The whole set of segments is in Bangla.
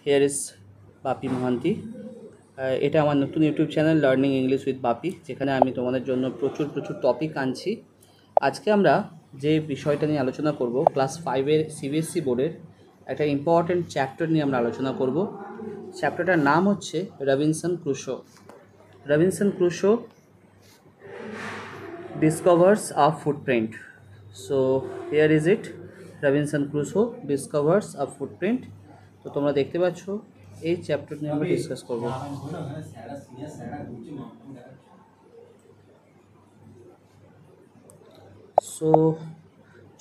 হিয়ার ইজ বাপি মহান্তি। এটা আমার নতুন YouTube channel learning English with Bapi, যেখানে আমি তোমাদের জন্য প্রচুর প্রচুর টপিক আনছি। আজকে আমরা যে বিষয়টা নিয়ে আলোচনা করব, ক্লাস 5-এর সিবিএসসি বোর্ডের একটা ইম্পর্ট্যান্ট চ্যাপ্টার নিয়ে আমরা আলোচনা করব। চ্যাপ্টারটার নাম হচ্ছে Robinson Crusoe. Robinson Crusoe discovers a footprint. So here is it, Robinson Crusoe discovers a footprint. তো তোমরা দেখতে পাচ্ছ এই চ্যাপ্টার নিয়ে আমরা ডিসকাস করব। সো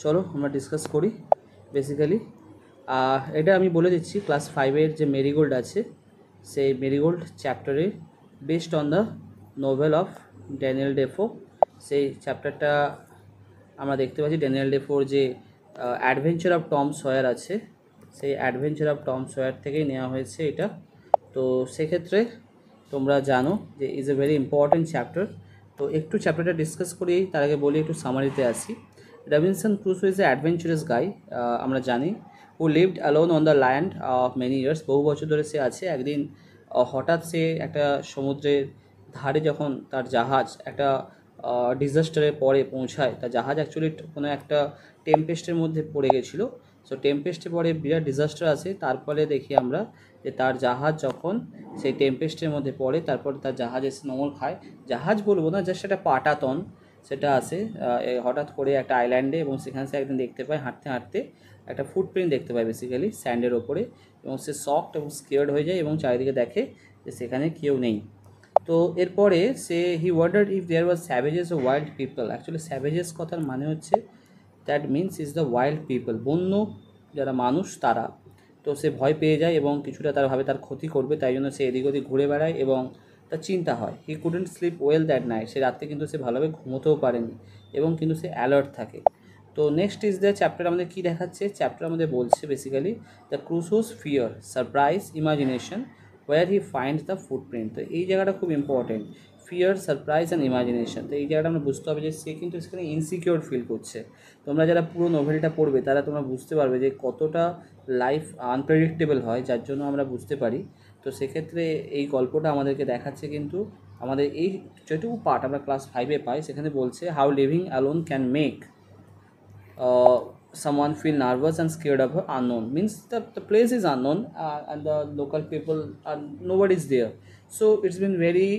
চলো আমরা ডিসকাস করি। বেসিক্যালি এটা আমি বলে দিচ্ছি, ক্লাস 5-এর যে মেরিগোল্ড আছে সেই মেরিগোল্ড চ্যাপ্টারে based on the novel of Daniel Defoe. সেই চ্যাপ্টারটা আমরা দেখতে পাচ্ছি ড্যানিয়েল ডেফোর যে অ্যাডভেঞ্চার অফ টম সয়ার আছে, সেই অ্যাডভেঞ্চার অফ টম সয়ার থেকেই নেওয়া হয়েছে এটা। তো সেক্ষেত্রে তোমরা জানো যে is a very important chapter. তো একটু চ্যাপ্টারটা ডিসকাস করি, তার আগে বলি একটু সামারিতে আসি। Robinson Crusoe is a adventurous guy, আমরা জানি, who lived alone on the land of many years. বহু বছর ধরে সে আছে। একদিন হঠাৎ সে একটা সমুদ্রের ধারে যখন তার জাহাজ একটা ডিজাস্টারে পরে পৌঁছায়, তার জাহাজ অ্যাকচুয়ালি কোনো একটা টেম্পেস্টের মধ্যে পড়ে গেছিলো। সো টেম্পেস্টে পরে বিরাট ডিজাস্টার আছে। তারপরে দেখি আমরা যে তার জাহাজ যখন সেই টেম্পেস্টের মধ্যে পড়ে, তারপর তার জাহাজ এসে নোঙর খায়। জাহাজ বলবো না, জাস্ট একটা পাটাতন সেটা আসে হঠাৎ করে একটা আইল্যান্ডে, এবং সেখানে সে একদিন দেখতে পায় হাঁটতে হাঁটতে একটা ফুটপ্রিন্ট দেখতে পায় বেসিক্যালি স্যান্ডের ওপরে, এবং সে শকড এবং স্কেয়ার্ড হয়ে যায় এবং চারিদিকে দেখে যে সেখানে কেউ নেই। তো এরপরে সে he wondered if there was savages ও ওয়াইল্ড পিপল। অ্যাকচুয়ালি স্যাভেজেস কথার মানে হচ্ছে that means is the wild people, বন্য যারা মানুষ তারা। তো সে ভয় পেয়ে যায় এবং কিছুটা তার ভাবে তার ক্ষতি করবে, তাই জন্য সে এদিক ওদিক ঘুরে বেড়ায় এবং তার চিন্তা হয়। He couldn't sleep well that night, সে রাত্রে কিন্তু সে ভালোভাবে ঘুমোতেও পারেনি এবং কিন্তু সে অ্যালার্ট থাকে। তো নেক্সট ইজ দ্য চ্যাপ্টার আমাদের কী দেখাচ্ছে, চ্যাপ্টার আমাদের বলছে basically the Crusoe's fear, surprise, imagination, where he finds the footprint. তো এই জায়গাটা খুব important, fear, surprise and imagination. তো এই জায়গাটা আমরা বুঝতে হবে যে সে কিন্তু সেখানে ইনসিকিওর ফিল করছে। তোমরা যারা পুরো নোভেলটা পড়বে তারা তোমরা বুঝতে পারবে যে কতটা লাইফ আনপ্রেডিক্টেবল হয়, যার জন্য আমরা বুঝতে পারি। তো সেক্ষেত্রে এই গল্পটা আমাদেরকে দেখাচ্ছে কিন্তু আমাদের এই যেটুকু পার্ট আমরা ক্লাস 5-এ পাই, সেখানে বলছে how living alone can make someone feel nervous and scared of unknown. Means the place is unknown, and the local people are nobody's there. So it's been very